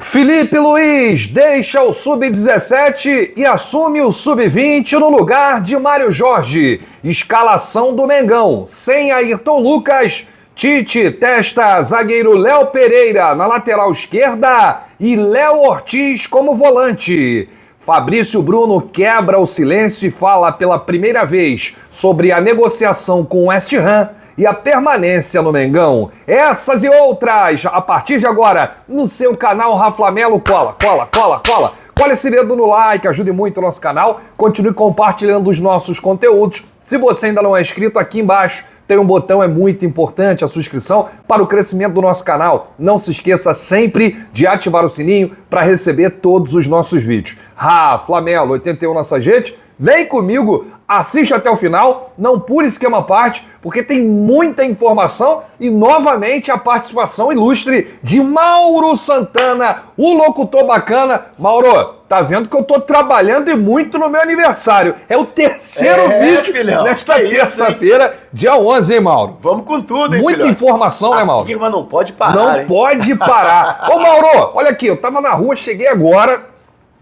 Felipe Luiz deixa o Sub-17 e assume o Sub-20 no lugar de Mário Jorge. Escalação do Mengão. Sem Ayrton Lucas, Tite testa zagueiro Léo Pereira na lateral esquerda e Léo Ortiz como volante. Fabrício Bruno quebra o silêncio e fala pela primeira vez sobre a negociação com o West Ham e a permanência no Mengão. Essas e outras, a partir de agora, no seu canal Raflamelo. Cola esse dedo no like, ajude muito o nosso canal. Continue compartilhando os nossos conteúdos. Se você ainda não é inscrito, aqui embaixo tem um botão, é muito importante a sua inscrição para o crescimento do nosso canal. Não se esqueça sempre de ativar o sininho para receber todos os nossos vídeos. Raflamelo 81 nossa gente. Vem comigo, assiste até o final, não pule esquema à parte, porque tem muita informação e, novamente, a participação ilustre de Mauro Santana, o locutor bacana. Mauro, tá vendo que eu tô trabalhando e muito no meu aniversário. É o terceiro vídeo filhão, nesta terça-feira, dia 11, hein, Mauro? Vamos com tudo, hein, muita filhão? Informação, né, Mauro? A firma não pode parar, Não pode parar. Ô, Mauro, olha aqui, eu tava na rua, cheguei agora,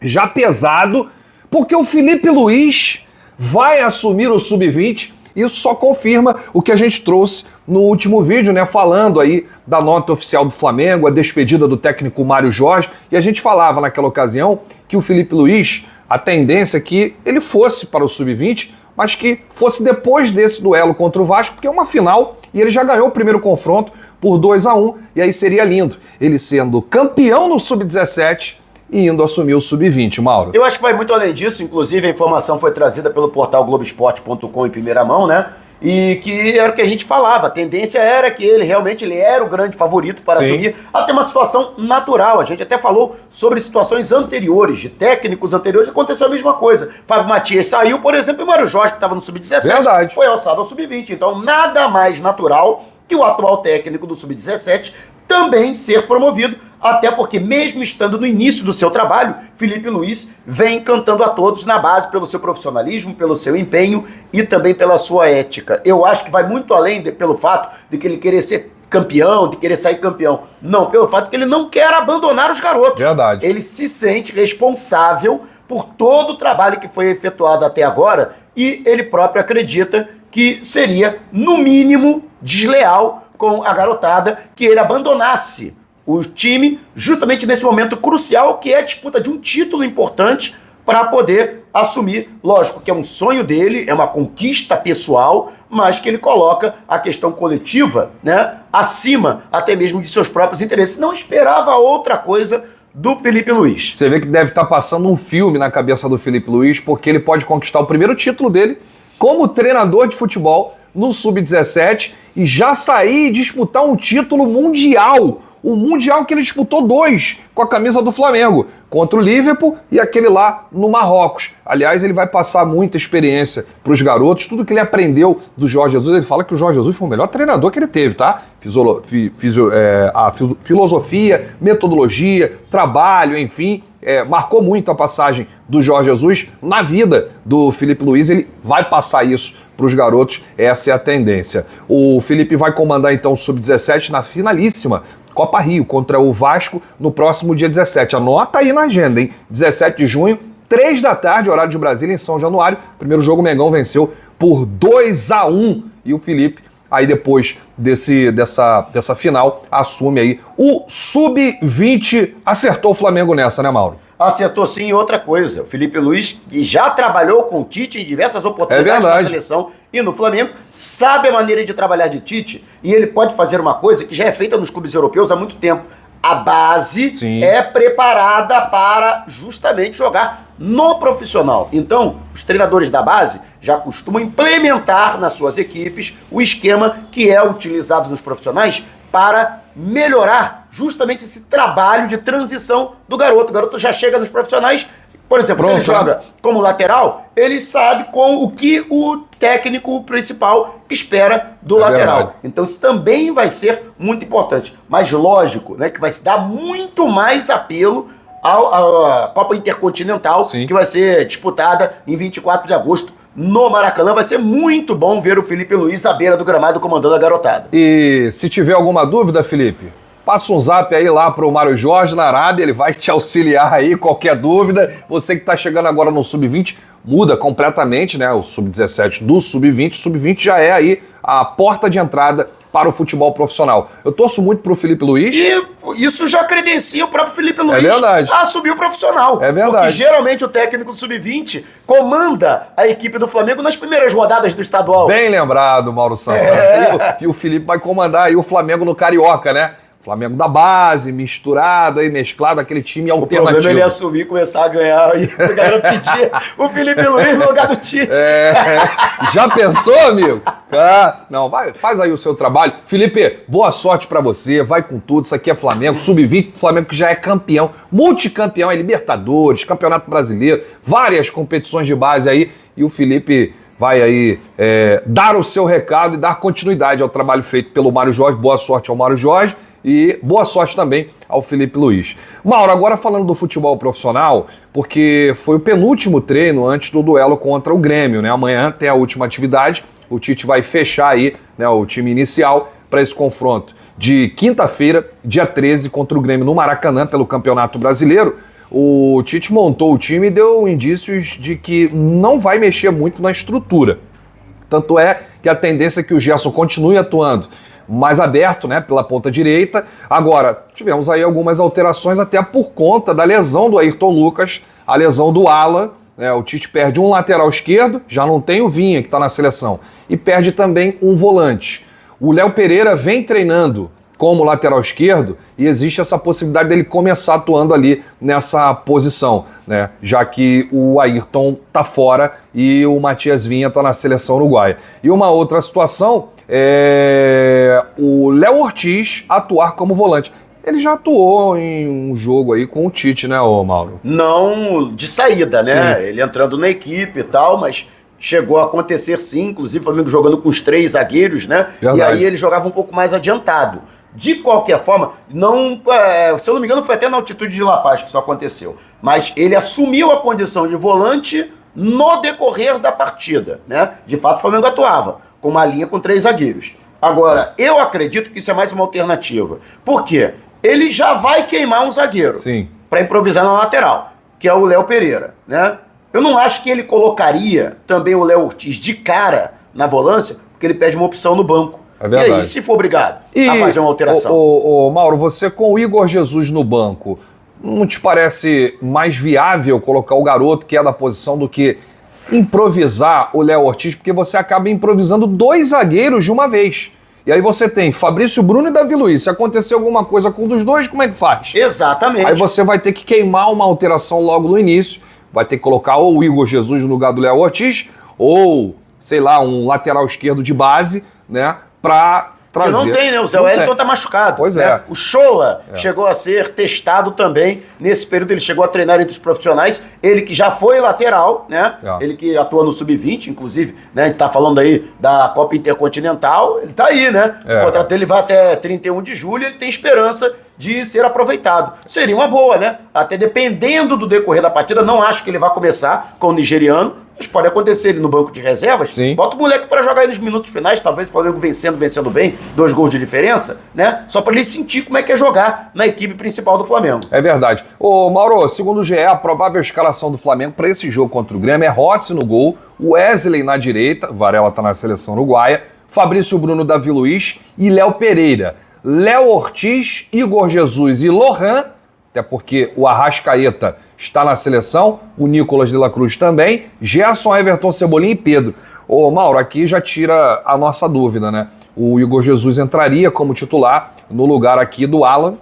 já pesado, porque o Felipe Luiz vai assumir o Sub-20. Isso só confirma o que a gente trouxe no último vídeo, né? Falando aí da nota oficial do Flamengo, a despedida do técnico Mário Jorge. E a gente falava naquela ocasião que o Felipe Luiz, a tendência é que ele fosse para o Sub-20, mas que fosse depois desse duelo contra o Vasco, porque é uma final e ele já ganhou o primeiro confronto por 2-1. E aí seria lindo ele sendo campeão no Sub-17 e indo assumir o Sub-20, Mauro. Eu acho que vai muito além disso, inclusive a informação foi trazida pelo portal Globoesporte.com em primeira mão, né? E que era o que a gente falava, a tendência era que ele realmente era o grande favorito para assumir, até uma situação natural. A gente até falou sobre situações anteriores, de técnicos anteriores, aconteceu a mesma coisa. Fábio Matias saiu, por exemplo, e o Mário Jorge, que estava no Sub-17, foi alçado ao Sub-20. Então, nada mais natural que o atual técnico do Sub-17 também ser promovido, até porque mesmo estando no início do seu trabalho, Felipe Luiz vem encantando a todos na base pelo seu profissionalismo, pelo seu empenho e também pela sua ética. Eu acho que vai muito além pelo fato de que ele querer ser campeão, de querer sair campeão. Não, pelo fato de que ele não quer abandonar os garotos. Verdade. Ele se sente responsável por todo o trabalho que foi efetuado até agora e ele próprio acredita que seria, no mínimo, desleal com a garotada que ele abandonasse o time justamente nesse momento crucial que é a disputa de um título importante para poder assumir, lógico que é um sonho dele, é uma conquista pessoal, mas que ele coloca a questão coletiva, né, acima até mesmo de seus próprios interesses. Não esperava outra coisa do Felipe Luiz. Você vê que deve estar passando um filme na cabeça do Felipe Luiz, porque ele pode conquistar o primeiro título dele como treinador de futebol no Sub-17 e já sair e disputar um título mundial. O Mundial que ele disputou 2 com a camisa do Flamengo, contra o Liverpool e aquele lá no Marrocos. Aliás, ele vai passar muita experiência para os garotos, tudo que ele aprendeu do Jorge Jesus. Ele fala que o Jorge Jesus foi o melhor treinador que ele teve, tá? A filosofia, metodologia, trabalho, enfim, marcou muito a passagem do Jorge Jesus na vida do Felipe Luiz. Ele vai passar isso para os garotos, essa é a tendência. O Felipe vai comandar então o Sub-17 na finalíssima Copa Rio, contra o Vasco, no próximo dia 17. Anota aí na agenda, hein? 17 de junho, 3 da tarde, horário de Brasília, em São Januário. Primeiro jogo, o Mengão venceu por 2-1. E o Felipe, aí depois dessa final, assume aí o Sub-20. Acertou o Flamengo nessa, né, Mauro? Acertou sim. E outra coisa, o Felipe Luiz, que já trabalhou com o Tite em diversas oportunidades na seleção e no Flamengo, sabe a maneira de trabalhar de Tite e ele pode fazer uma coisa que já é feita nos clubes europeus há muito tempo. A base é preparada para justamente jogar no profissional. Então, os treinadores da base já costumam implementar nas suas equipes o esquema que é utilizado nos profissionais para melhorar justamente esse trabalho de transição do garoto. O garoto já chega nos profissionais, por exemplo, se ele joga como lateral, ele sabe com o que o técnico principal espera do lateral. Verdade. Então isso também vai ser muito importante. Mas lógico, né, que vai se dar muito mais apelo à Copa Intercontinental, que vai ser disputada em 24 de agosto no Maracanã. Vai ser muito bom ver o Felipe Luiz à beira do gramado comandando a garotada. E se tiver alguma dúvida, Felipe, passa um zap aí lá pro Mário Jorge na Arábia, ele vai te auxiliar aí, qualquer dúvida. Você que tá chegando agora no Sub-20, muda completamente, né? O Sub-17 do Sub-20. Sub-20 já é aí a porta de entrada para o futebol profissional. Eu torço muito pro Felipe Luiz. E isso já credencia o próprio Felipe Luiz a assumir o profissional. É verdade. Porque geralmente o técnico do Sub-20 comanda a equipe do Flamengo nas primeiras rodadas do estadual. Bem lembrado, Mauro Santos. E o Felipe vai comandar aí o Flamengo no Carioca, né? Flamengo da base, misturado aí, mesclado, aquele time alternativo. O problema é ele assumir e começar a ganhar e a galera pedir o Felipe Luiz no lugar do Tite. Já pensou, amigo? Não, faz aí o seu trabalho. Felipe, boa sorte pra você, vai com tudo, isso aqui é Flamengo, Sub-20, Flamengo que já é campeão, multicampeão, é Libertadores, Campeonato Brasileiro, várias competições de base aí, e o Felipe vai aí dar o seu recado e dar continuidade ao trabalho feito pelo Mário Jorge. Boa sorte ao Mário Jorge. E boa sorte também ao Felipe Luiz. Mauro, agora falando do futebol profissional, porque foi o penúltimo treino antes do duelo contra o Grêmio, né? Amanhã tem a última atividade, o Tite vai fechar aí, né, o time inicial para esse confronto de quinta-feira, dia 13, contra o Grêmio no Maracanã, pelo Campeonato Brasileiro. O Tite montou o time e deu indícios de que não vai mexer muito na estrutura. Tanto é que a tendência é que o Gerson continue atuando mais aberto, né, pela ponta direita. Agora, tivemos aí algumas alterações até por conta da lesão do Ayrton Lucas, a lesão do Alan, né, o Tite perde um lateral esquerdo, já não tem o Vinha que está na seleção, e perde também um volante. O Léo Pereira vem treinando como lateral esquerdo e existe essa possibilidade dele começar atuando ali nessa posição, né, já que o Ayrton está fora e o Matias Vinha está na seleção uruguaia. E uma outra situação o Léo Ortiz atuar como volante. Ele já atuou em um jogo aí com o Tite, né, Mauro? Não de saída, né? Sim. Ele entrando na equipe e tal, mas chegou a acontecer sim, inclusive o Flamengo jogando com os 3 zagueiros, né? Verdade. E aí ele jogava um pouco mais adiantado. De qualquer forma, não, se eu não me engano, foi até na altitude de La Paz que isso aconteceu. Mas ele assumiu a condição de volante no decorrer da partida, né? De fato, o Flamengo atuava com uma linha com 3 zagueiros. Agora, eu acredito que isso é mais uma alternativa. Por quê? Ele já vai queimar um zagueiro para improvisar na lateral, que é o Léo Pereira, né? Eu não acho que ele colocaria também o Léo Ortiz de cara na volância, porque ele pede uma opção no banco. É verdade. E aí, se for obrigado a fazer uma alteração? Mauro, você com o Igor Jesus no banco, não te parece mais viável colocar o garoto que é da posição do que improvisar o Léo Ortiz, porque você acaba improvisando 2 zagueiros de uma vez. E aí você tem Fabrício Bruno e Davi Luiz. Se acontecer alguma coisa com um dos dois, como é que faz? Exatamente. Aí você vai ter que queimar uma alteração logo no início, vai ter que colocar ou o Igor Jesus no lugar do Léo Ortiz, ou, sei lá, um lateral esquerdo de base, né, pra trazer. Não tem, né? O Zé Wellington tá machucado. Pois né? é. O Shola chegou a ser testado também. Nesse período ele chegou a treinar entre os profissionais. Ele que já foi lateral, né? Ele que atua no Sub-20, inclusive, né? A gente tá falando aí da Copa Intercontinental. Ele tá aí, né? O contrato dele vai até 31 de julho. Ele tem esperança de ser aproveitado. Seria uma boa, né? Até dependendo do decorrer da partida. Não acho que ele vai começar com o nigeriano. Mas pode acontecer ele no banco de reservas. Sim. Bota o moleque pra jogar aí nos minutos finais, talvez o Flamengo vencendo bem, 2 gols de diferença, né? Só pra ele sentir como é que é jogar na equipe principal do Flamengo. É verdade. Ô, Mauro, segundo o GE, a provável escalação do Flamengo para esse jogo contra o Grêmio é Rossi no gol, Wesley na direita, Varela tá na seleção uruguaia, Fabrício Bruno, Davi Luiz e Léo Pereira. Léo Ortiz, Igor Jesus e Lohan, até porque o Arrascaeta está na seleção, o Nicolas de la Cruz também, Gerson, Everton, Cebolinha e Pedro. Ô, Mauro, aqui já tira a nossa dúvida, né? O Igor Jesus entraria como titular no lugar aqui do Alan,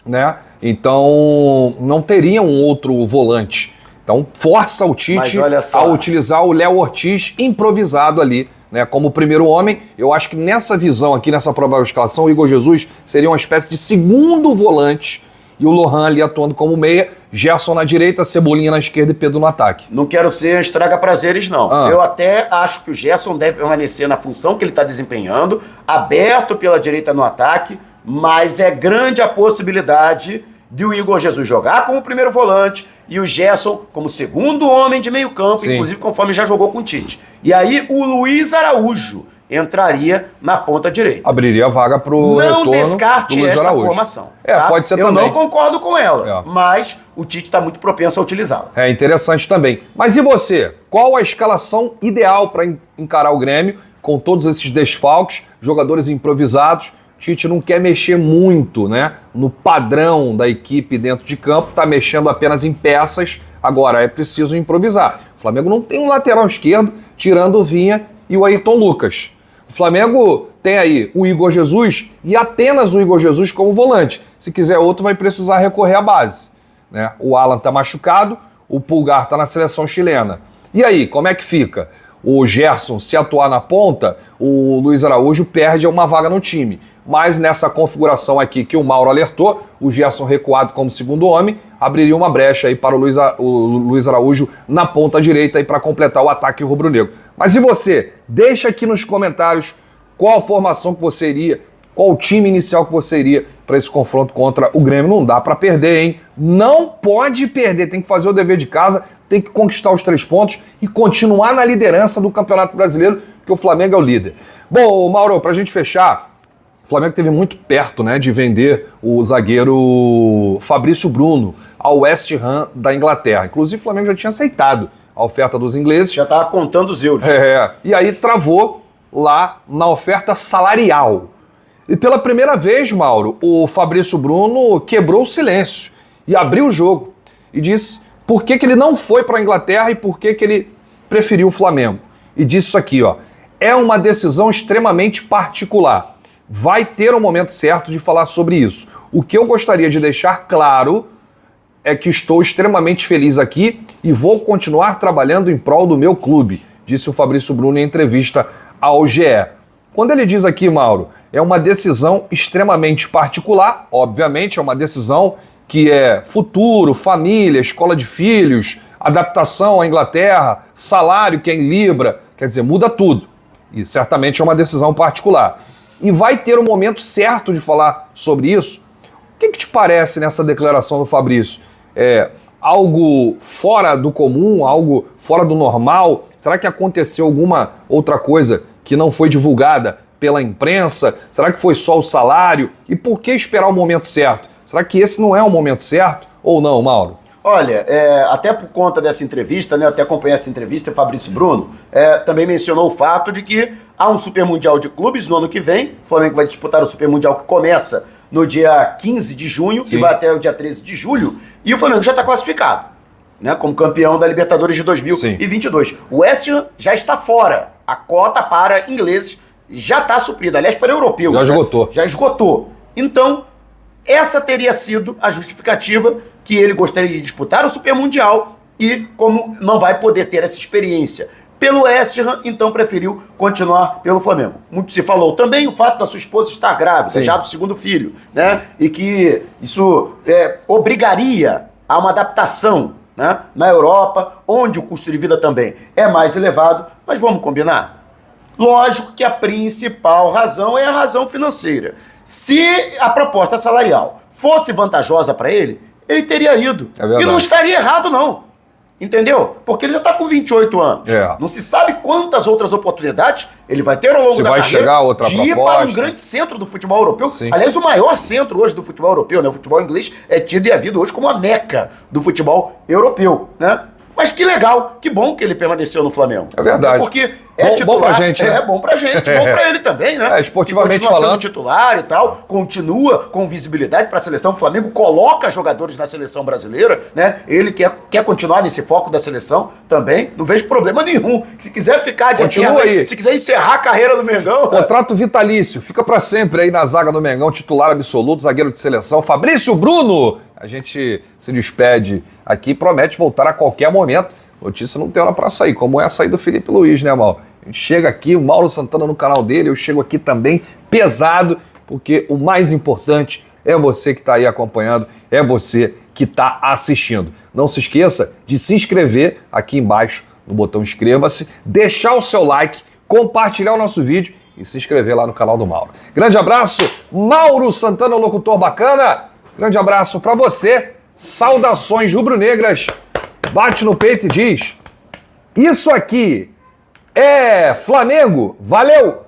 né? Então não teria um outro volante. Então força o Tite a utilizar o Léo Ortiz improvisado ali, né, como primeiro homem. Eu acho que nessa visão aqui, nessa provável escalação, o Igor Jesus seria uma espécie de segundo volante e o Lohan ali atuando como meia, Gerson na direita, Cebolinha na esquerda e Pedro no ataque. Não quero ser estraga-prazeres, não. Eu até acho que o Gerson deve permanecer na função que ele está desempenhando, aberto pela direita no ataque, mas é grande a possibilidade de o Igor Jesus jogar como primeiro volante e o Gerson como segundo homem de meio campo, inclusive conforme já jogou com o Tite. E aí o Luiz Araújo, entraria na ponta direita. Abriria a vaga para o retorno Não descarte do Luiz esta Araújo. formação. Tá? Pode ser também. Eu não concordo com ela, mas o Tite está muito propenso a utilizá-la. É interessante também. Mas e você? Qual a escalação ideal para encarar o Grêmio com todos esses desfalques, jogadores improvisados? Tite não quer mexer muito, né, no padrão da equipe dentro de campo, está mexendo apenas em peças, agora é preciso improvisar. O Flamengo não tem um lateral esquerdo, tirando o Vinha e o Ayrton Lucas. O Flamengo tem aí o Igor Jesus e apenas o Igor Jesus como volante. Se quiser outro, vai precisar recorrer à base, né? O Alan está machucado, o Pulgar está na seleção chilena. E aí, como é que fica? O Gerson, se atuar na ponta, o Luiz Araújo perde uma vaga no time. Mas nessa configuração aqui que o Mauro alertou, o Gerson recuado como segundo homem, abriria uma brecha aí para o Luiz Araújo na ponta direita para completar o ataque rubro-negro. Mas e você? Deixa aqui nos comentários qual a formação que você iria, qual o time inicial que você iria para esse confronto contra o Grêmio. Não dá para perder, hein? Não pode perder, tem que fazer o dever de casa, tem que conquistar os 3 pontos e continuar na liderança do Campeonato Brasileiro, porque o Flamengo é o líder. Bom, Mauro, para a gente fechar, o Flamengo esteve muito perto, né, de vender o zagueiro Fabrício Bruno ao West Ham da Inglaterra. Inclusive, o Flamengo já tinha aceitado a oferta dos ingleses. Já estava contando os euros. E aí travou lá na oferta salarial. E pela primeira vez, Mauro, o Fabrício Bruno quebrou o silêncio e abriu o jogo e disse por que ele não foi para a Inglaterra e por que ele preferiu o Flamengo. E disse isso aqui, ó: é uma decisão extremamente particular. Vai ter um momento certo de falar sobre isso. O que eu gostaria de deixar claro é que estou extremamente feliz aqui e vou continuar trabalhando em prol do meu clube, disse o Fabrício Bruno em entrevista ao GE. Quando ele diz aqui, Mauro, é uma decisão extremamente particular, obviamente é uma decisão que é futuro, família, escola de filhos, adaptação à Inglaterra, salário que é em Libra, quer dizer, muda tudo. E certamente é uma decisão particular. E vai ter um momento certo de falar sobre isso. O que te parece nessa declaração do Fabrício? É algo fora do comum, algo fora do normal? Será que aconteceu alguma outra coisa que não foi divulgada pela imprensa? Será que foi só o salário? E por que esperar o momento certo? Será que esse não é o momento certo ou não, Mauro? Olha, até por conta dessa entrevista, né, até acompanhei essa entrevista, o Fabrício Bruno também mencionou o fato de que há um Super Mundial de Clubes no ano que vem. O Flamengo vai disputar o Super Mundial que começa no dia 15 de junho e vai até o dia 13 de julho. E o Flamengo já está classificado, né, como campeão da Libertadores de 2022. Sim. O West Ham já está fora. A cota para ingleses já está suprida. Aliás, para europeus. Já esgotou. Já esgotou. Então, essa teria sido a justificativa que ele gostaria de disputar o Super Mundial e, como não vai poder ter essa experiência pelo West Ham, então preferiu continuar pelo Flamengo. Muito se falou também o fato da sua esposa estar grávida, Sim. já do segundo filho, né? E que isso obrigaria a uma adaptação, né, na Europa, onde o custo de vida também é mais elevado. Mas vamos combinar? Lógico que a principal razão é a razão financeira. Se a proposta salarial fosse vantajosa para ele teria ido. E não estaria errado, não. Entendeu? Porque ele já está com 28 anos. Não se sabe quantas outras oportunidades ele vai ter ao longo da carreira chegar outra de ir para um grande centro do futebol europeu. Sim. Aliás, o maior centro hoje do futebol europeu, né? O futebol inglês é tido e havido hoje como a meca do futebol europeu, né? Mas que legal, que bom que ele permaneceu no Flamengo. É verdade. Porque titular, bom pra gente, né? Bom pra gente, bom pra ele também, né? Esportivamente continua falando. Sendo titular e tal, continua com visibilidade pra seleção. O Flamengo coloca jogadores na seleção brasileira, né? Ele quer continuar nesse foco da seleção também. Não vejo problema nenhum. Se quiser ficar de Continua aí. Se quiser encerrar a carreira do Mengão. Contrato vitalício. Fica pra sempre aí na zaga do Mengão, titular absoluto, zagueiro de seleção. Fabrício Bruno. A gente se despede aqui e promete voltar a qualquer momento. Notícia não tem hora pra sair, como é a saída do Felipe Luiz, né, Mauro? A gente chega aqui, o Mauro Santana no canal dele, eu chego aqui também pesado, porque o mais importante é você que está aí acompanhando, é você que está assistindo. Não se esqueça de se inscrever aqui embaixo no botão inscreva-se, deixar o seu like, compartilhar o nosso vídeo e se inscrever lá no canal do Mauro. Grande abraço, Mauro Santana, locutor bacana. Grande abraço para você, saudações rubro-negras. Bate no peito e diz: isso aqui é Flamengo. Valeu!